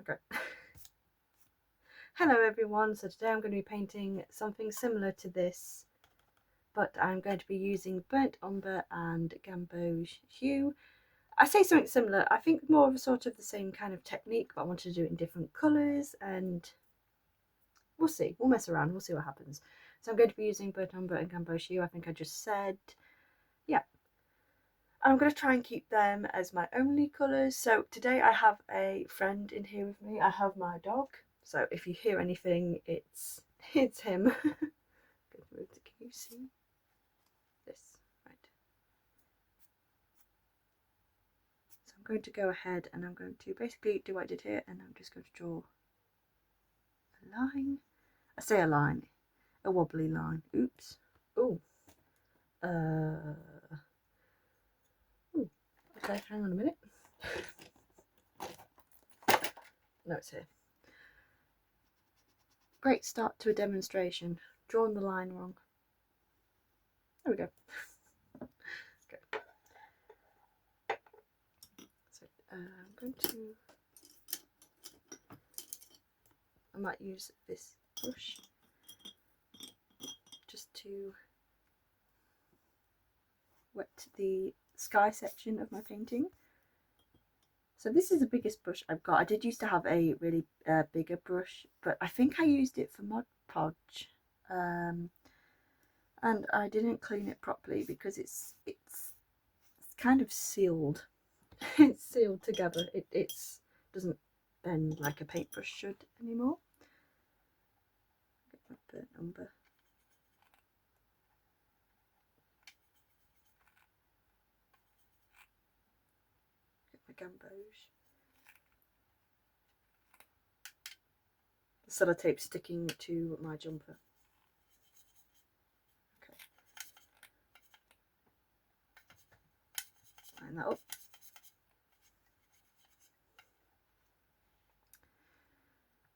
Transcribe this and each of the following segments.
Okay. Hello everyone, so today I'm going to be painting something similar to this, but I'm going to be using burnt umber and gamboge hue. I say something similar, I think more of a sort of the same kind of technique, but I wanted to do it in different colours, and we'll see, we'll mess around, we'll see what happens. So I'm going to be using burnt umber and gamboge hue, I think I just said. Yeah. I'm going to try and keep them as my only colours. So today I have a friend in here with me. I have my dog. So if you hear anything, it's him. Can you see this? Right. So I'm going to go ahead and I'm going to basically do what I did here, and I'm just going to draw a line. I say a line, a wobbly line. Oops. Oh. Ooh. Okay, hang on a minute. No, it's here. Great start to a demonstration. Drawn the line wrong. There we go. Okay. So I'm going to. I might use this brush just to wet the sky section of my painting. So this is the biggest brush I've got. I did used to have a really bigger brush, but I think I used it for Mod Podge, and I didn't clean it properly because it's kind of sealed. It's sealed together. It doesn't bend like a paintbrush should anymore. Get my burnt umber. Get my gamboge. The sellotape sticking to my jumper. Okay. Line that up.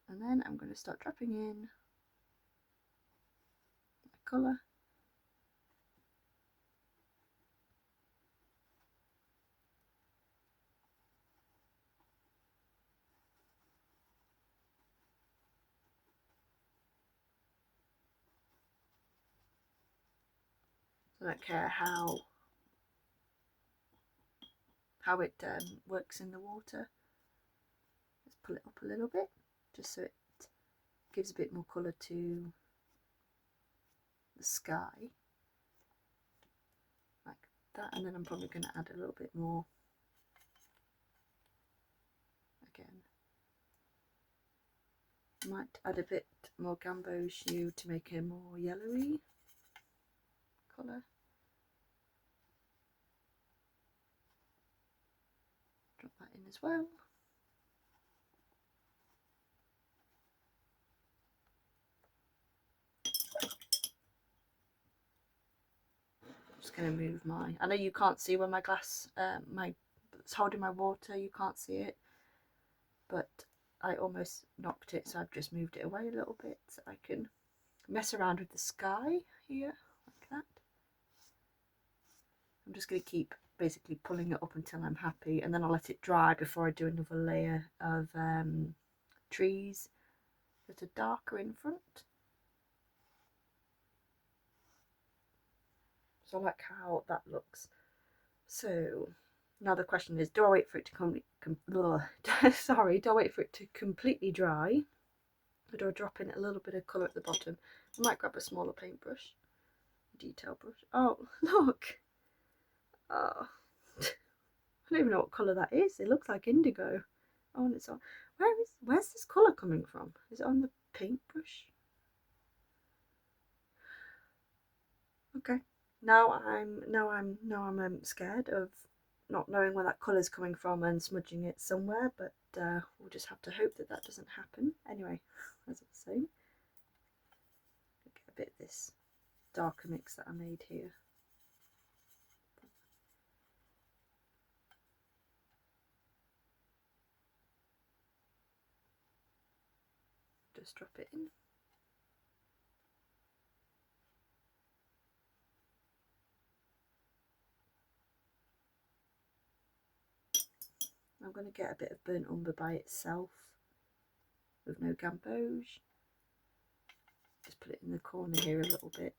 And then I'm going to start dropping in my colour. I don't care how it works in the water. Let's pull it up a little bit, just so it gives a bit more colour to the sky, like that. And then I'm probably going to add a little bit more again. Might add a bit more gamboge hue to make a more yellowy colour. Drop that in as well. Just going to move my, I know you can't see where my glass, it's holding my water, you can't see it, but I almost knocked it, so I've just moved it away a little bit so I can mess around with the sky here, like that. I'm just going to keep basically pulling it up until I'm happy, and then I'll let it dry before I do another layer of trees that are darker in front. So I like how that looks. So now the question is, do I wait for it to do I wait for it to completely dry, or do I drop in a little bit of colour at the bottom? I might grab a smaller paintbrush, detail brush. Oh, look! Oh, I don't even know what colour that is. It looks like indigo. Oh, and it's on. Where's this colour coming from? Is it on the paintbrush? Okay. Now I'm scared of not knowing where that colour's coming from and smudging it somewhere, but we'll just have to hope that that doesn't happen. Anyway, as I was saying, get a bit of this darker mix that I made here. Just drop it in. I'm going to get a bit of burnt umber by itself with no gamboge. Just put it in the corner here a little bit.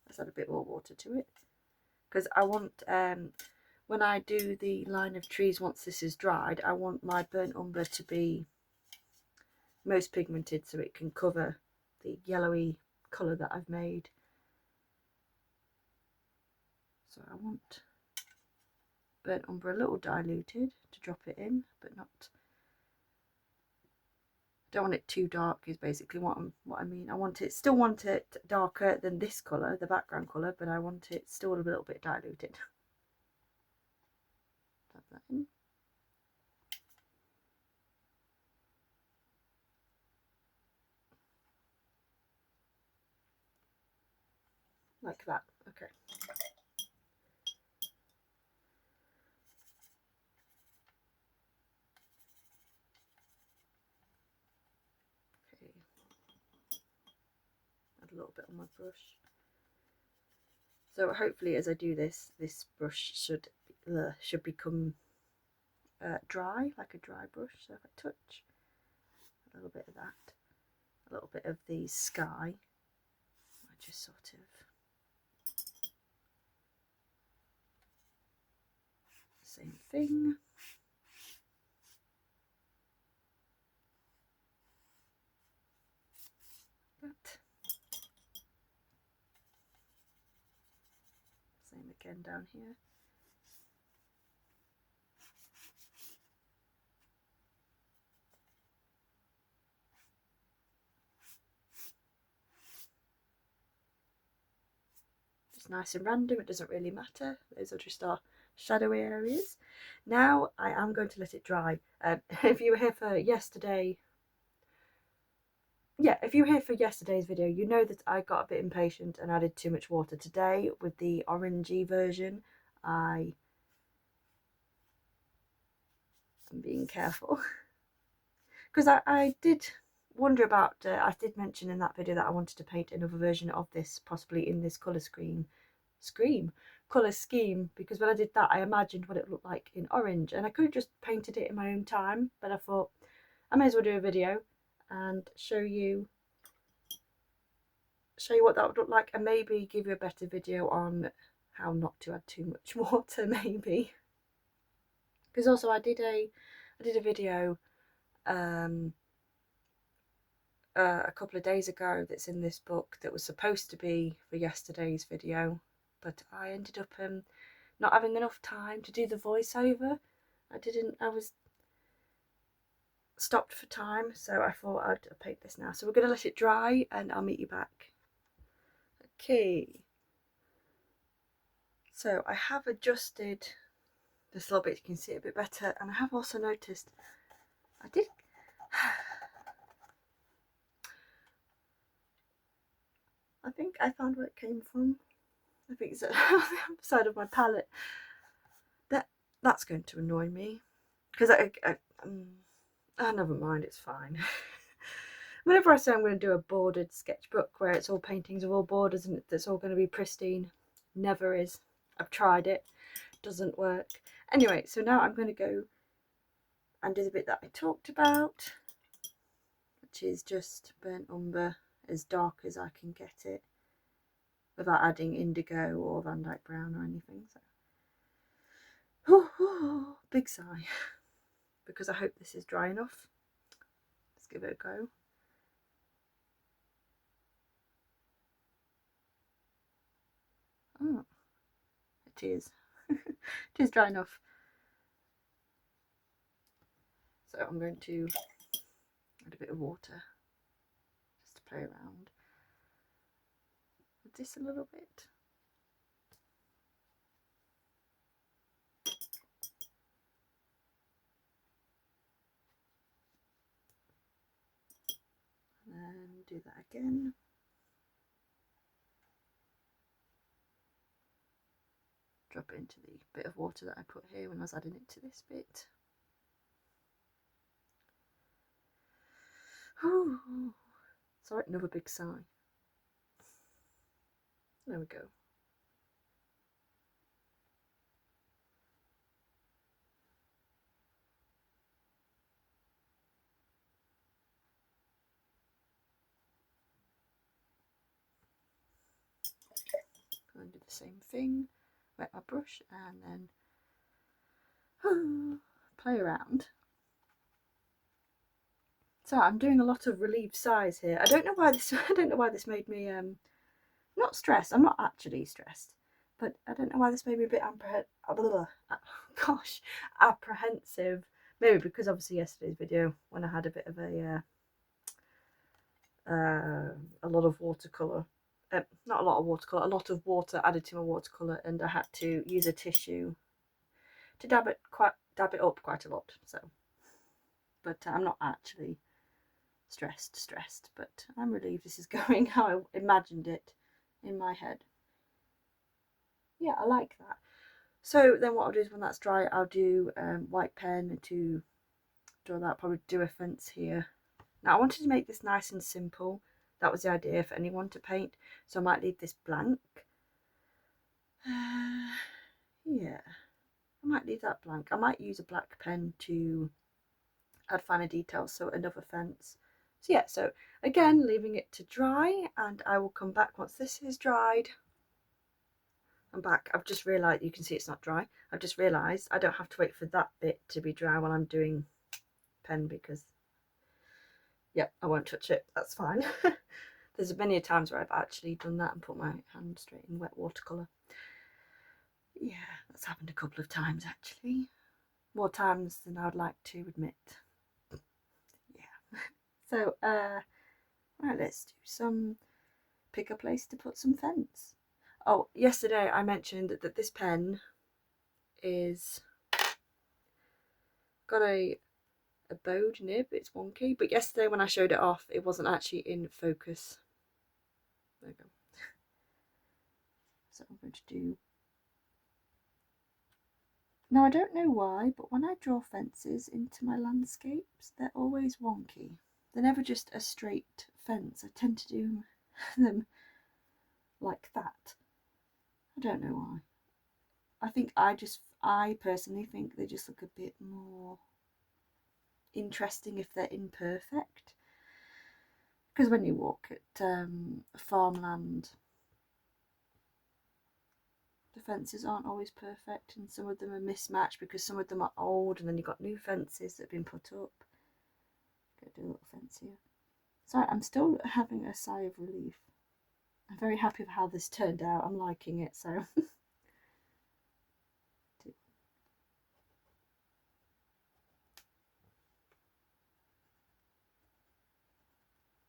Let's add a bit more water to it, because I want, when I do the line of trees, once this is dried, I want my burnt umber to be most pigmented so it can cover the yellowy colour that I've made. So I want burnt umber a little diluted to drop it in, but not, don't want it too dark is basically what I mean. I want it, still want it darker than this colour, the background colour, but I want it still a little bit diluted. Drop that in. Like that, okay. Okay. Add a little bit on my brush. So hopefully as I do this, this brush should become dry, like a dry brush. So if I touch a little bit of that, a little bit of the sky, I just sort of same thing. That. Same again down here. Just nice and random, it doesn't really matter. Those are just our shadowy areas. Now I am going to let it dry. If you were here for yesterday, if you were here for yesterday's video, you know that I got a bit impatient and added too much water. Today, with the orangey version, I am being careful. Because I did wonder about, I did mention in that video that I wanted to paint another version of this, possibly in this colour scheme, because when I did that I imagined what it looked like in orange, and I could have just painted it in my own time, but I thought I may as well do a video and show you what that would look like, and maybe give you a better video on how not to add too much water, maybe. Because also I did a video a couple of days ago that's in this book that was supposed to be for yesterday's video, but I ended up not having enough time to do the voiceover. I was stopped for time, so I thought I'd paint this now. So we're going to let it dry and I'll meet you back. Okay, so I have adjusted this a little bit, you can see it a bit better, and I have also noticed I think I found where it came from. I think it's on the side of my palette. That's going to annoy me, because never mind, it's fine. Whenever I say I'm going to do a bordered sketchbook where it's all paintings of all borders and it's all going to be pristine, never is. I've tried it, doesn't work. Anyway, so now I'm going to go and do the bit that I talked about, which is just burnt umber as dark as I can get it without adding indigo or Van Dyke brown or anything. So, big sigh, because I hope this is dry enough. Let's give it a go. Oh, it is. It is dry enough. So I'm going to add a bit of water just to play around with this a little bit. And then do that again. Drop it into the bit of water that I put here when I was adding it to this bit. Sorry, another big sigh. There we go. same thing. Wet my brush and then play around. So I'm doing a lot of relieved sighs here. I don't know why this made me not stressed. I'm not actually stressed, but I don't know why this made me a bit apprehensive. Maybe because obviously yesterday's video, when I had a bit of a lot of watercolour, not a lot of watercolour, a lot of water added to my watercolour, and I had to use a tissue to dab it up quite a lot. So, but I'm not actually stressed, but I'm relieved this is going how I imagined it in my head. Yeah, I like that. So then what I'll do is when that's dry, I'll do white pen to draw that, probably do a fence here. Now I wanted to make this nice and simple. That was the idea for anyone to paint, so I might leave this blank. Yeah, I might leave that blank. I might use a black pen to add finer details, so another fence. So yeah, so again, leaving it to dry, and I will come back once this is dried. I'm back. I've just realised, you can see it's not dry. I've just realised I don't have to wait for that bit to be dry while I'm doing pen, because yep, I won't touch it. That's fine. There's many times where I've actually done that and put my hand straight in wet watercolour. Yeah, that's happened a couple of times actually. More times than I would like to admit. Yeah. So, right, let's do some, pick a place to put some fence. Oh, yesterday I mentioned that this pen is got a bowed nib. It's wonky, but yesterday when I showed it off, it wasn't actually in focus. There we go. So I'm going to do, now I don't know why, but when I draw fences into my landscapes, they're always wonky. They're never just a straight fence. I tend to do them like that. I don't know why. I think I personally think they just look a bit more interesting if they're imperfect. Because when you walk at farmland, the fences aren't always perfect, and some of them are mismatched because some of them are old, and then you've got new fences that have been put up. Go do a little fence here. Sorry, I'm still having a sigh of relief. I'm very happy with how this turned out. I'm liking it, so.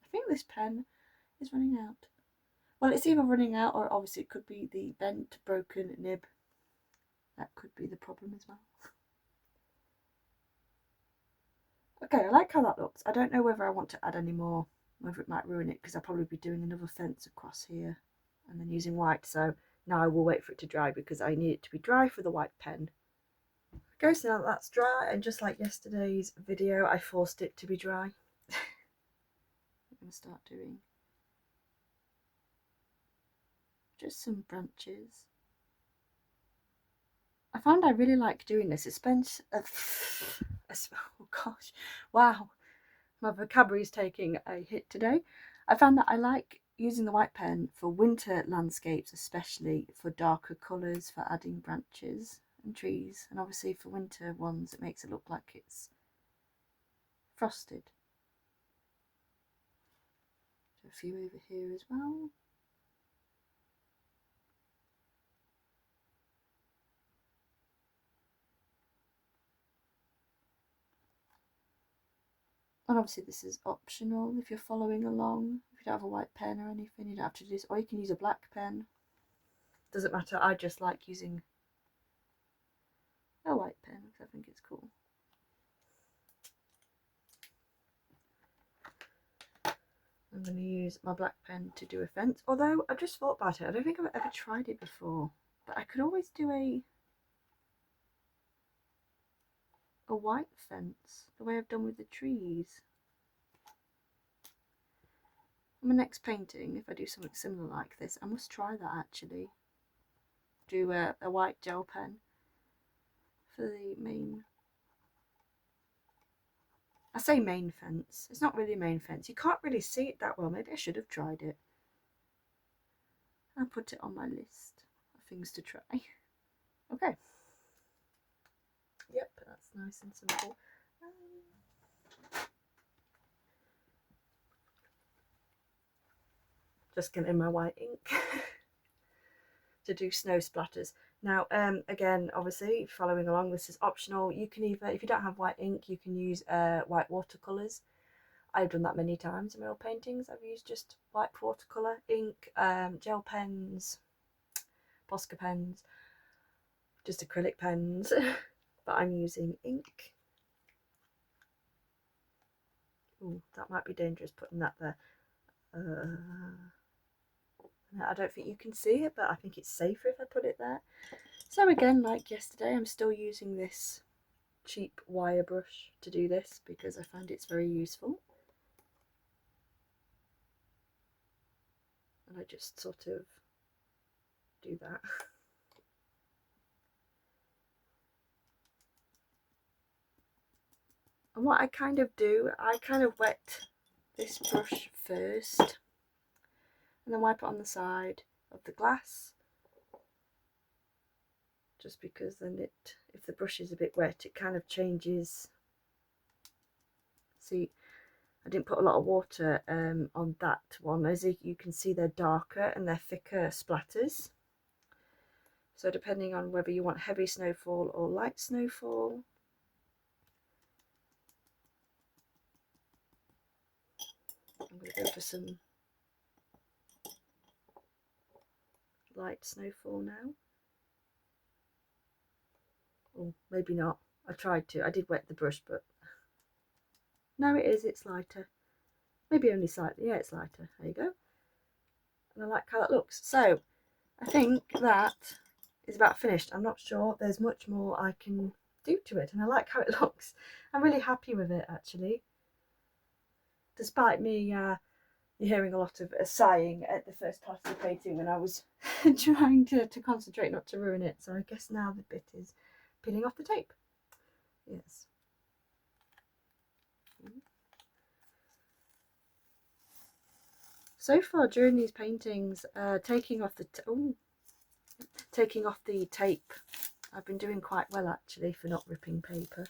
I think this pen is running out. Well, it's either running out, or obviously it could be the bent, broken nib. That could be the problem as well. Okay, I like how that looks. I don't know whether I want to add any more, whether it might ruin it, because I'll probably be doing another fence across here and then using white. So now I will wait for it to dry because I need it to be dry for the white pen. Okay, so now that's dry, and just like yesterday's video, I forced it to be dry. I'm going to start doing just some branches. I found I really like doing this. It spends oh gosh, wow, my vocabulary is taking a hit today. I found that I like using the white pen for winter landscapes, especially for darker colours, for adding branches and trees, and obviously for winter ones it makes it look like it's frosted. Do a few over here as well. And obviously this is optional if you're following along. If you don't have a white pen or anything, you don't have to do this, or you can use a black pen. Doesn't matter, I just like using a white pen because I think it's cool. I'm going to use my black pen to do a fence, although I just thought about it, I don't think I've ever tried it before, but I could always do a white fence, the way I've done with the trees. On my next painting, if I do something similar like this, I must try that actually. Do a white gel pen for the main, I say main fence, it's not really a main fence, you can't really see it that well, maybe I should have tried it. I'll put it on my list of things to try. Okay. Yep, that's nice and simple. Just getting my white ink to do snow splatters. Now, again, obviously, following along, this is optional. You can either, if you don't have white ink, you can use white watercolours. I've done that many times in my oil paintings. I've used just white watercolour ink, gel pens, Posca pens, just acrylic pens, but I'm using ink. Ooh, that might be dangerous putting that there. I don't think you can see it, but I think it's safer if I put it there. So again, like yesterday, I'm still using this cheap wire brush to do this because I find it's very useful. And I just sort of do that. And what I kind of do, I kind of wet this brush first and then wipe it on the side of the glass, just because then it, if the brush is a bit wet, it kind of changes. See, I didn't put a lot of water on that one. As you can see, they're darker and they're thicker splatters. So depending on whether you want heavy snowfall or light snowfall. I'm going to go for some light snowfall now. Or maybe not. I tried to. I did wet the brush, but no, it is. It's lighter. Maybe only slightly. Yeah, it's lighter. There you go. And I like how it looks. So I think that is about finished. I'm not sure there's much more I can do to it, and I like how it looks. I'm really happy with it, actually. Despite me hearing a lot of sighing at the first part of the painting when I was trying to concentrate not to ruin it. So I guess now the bit is peeling off the tape. Yes. So far during these paintings, taking off the tape, I've been doing quite well actually for not ripping paper.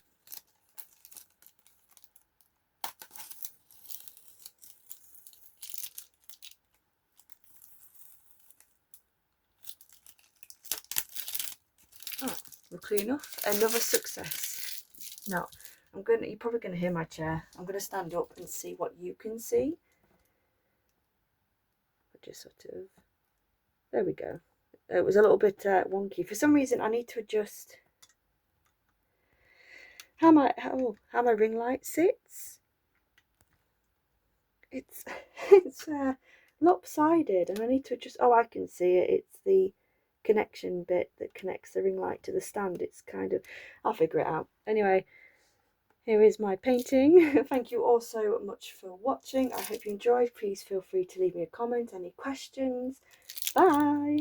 Oh, luckily enough, another success. Now, you're probably going to hear my chair. I'm going to stand up and see what you can see. Just sort of, there we go. It was a little bit wonky. For some reason, I need to adjust how my ring light sits. It's lopsided, and I need to adjust. Oh, I can see it. It's the connection bit that connects the ring light to the stand. It's kind of, I'll figure it out. Anyway, here is my painting. Thank you all so much for watching. I hope you enjoyed. Please feel free to leave me a comment, any questions. Bye.